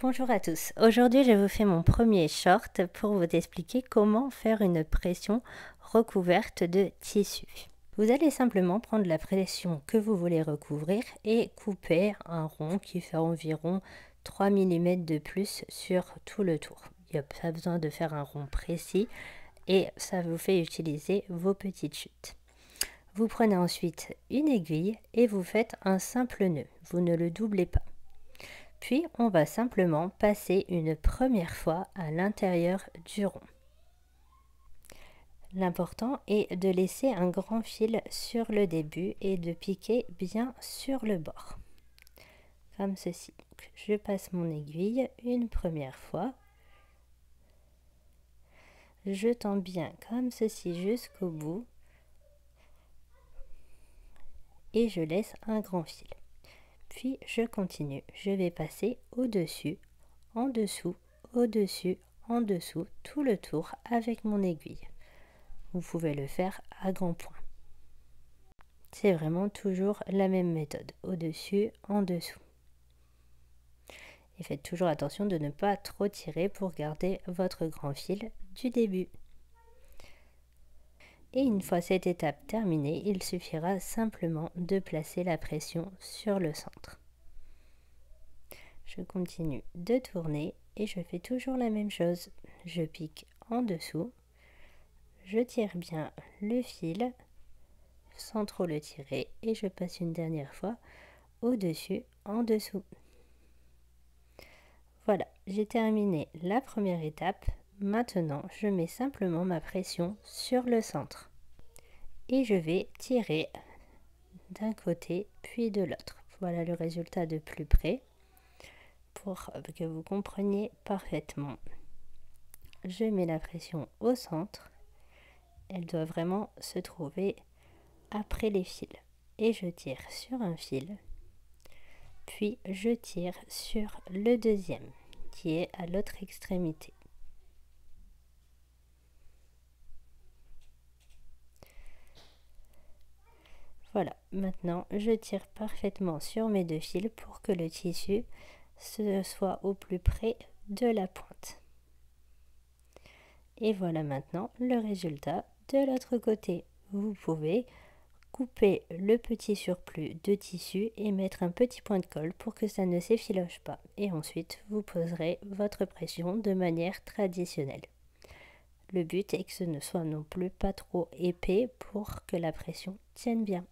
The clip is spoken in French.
Bonjour à tous, aujourd'hui je vous fais mon premier short pour vous expliquer comment faire une pression recouverte de tissu. Vous allez simplement prendre la pression que vous voulez recouvrir et couper un rond qui fait environ 3 mm de plus sur tout le tour. Il n'y a pas besoin de faire un rond précis et ça vous fait utiliser vos petites chutes. Vous prenez ensuite une aiguille et vous faites un simple nœud, vous ne le doublez pas. Puis on va simplement passer une première fois à l'intérieur du rond. L'important est de laisser un grand fil sur le début et de piquer bien sur le bord. Comme ceci. Donc, je passe mon aiguille une première fois. Je tends bien comme ceci jusqu'au bout. Et je laisse un grand fil. Puis je continue. Je vais passer au-dessus, en dessous, au-dessus, en dessous, tout le tour avec mon aiguille. Vous pouvez le faire à grands points. C'est vraiment toujours la même méthode, au-dessus, en dessous. Et faites toujours attention de ne pas trop tirer pour garder votre grand fil du début. Et une fois cette étape terminée, il suffira simplement de placer la pression sur le centre. Je continue de tourner et je fais toujours la même chose. Je pique en dessous. Je tire bien le fil sans trop le tirer et je passe une dernière fois au-dessus, en dessous. Voilà, j'ai terminé la première étape. Maintenant, je mets simplement ma pression sur le centre et je vais tirer d'un côté puis de l'autre. Voilà le résultat de plus près pour que vous compreniez parfaitement. Je mets la pression au centre. Elle doit vraiment se trouver après les fils. Et je tire sur un fil. Puis je tire sur le deuxième qui est à l'autre extrémité. Voilà, maintenant je tire parfaitement sur mes deux fils pour que le tissu soit au plus près de la pointe. Et voilà maintenant le résultat de l'autre côté. Vous pouvez couper le petit surplus de tissu et mettre un petit point de colle pour que ça ne s'effiloche pas. Et ensuite, vous poserez votre pression de manière traditionnelle. Le but est que ce ne soit non plus pas trop épais pour que la pression tienne bien.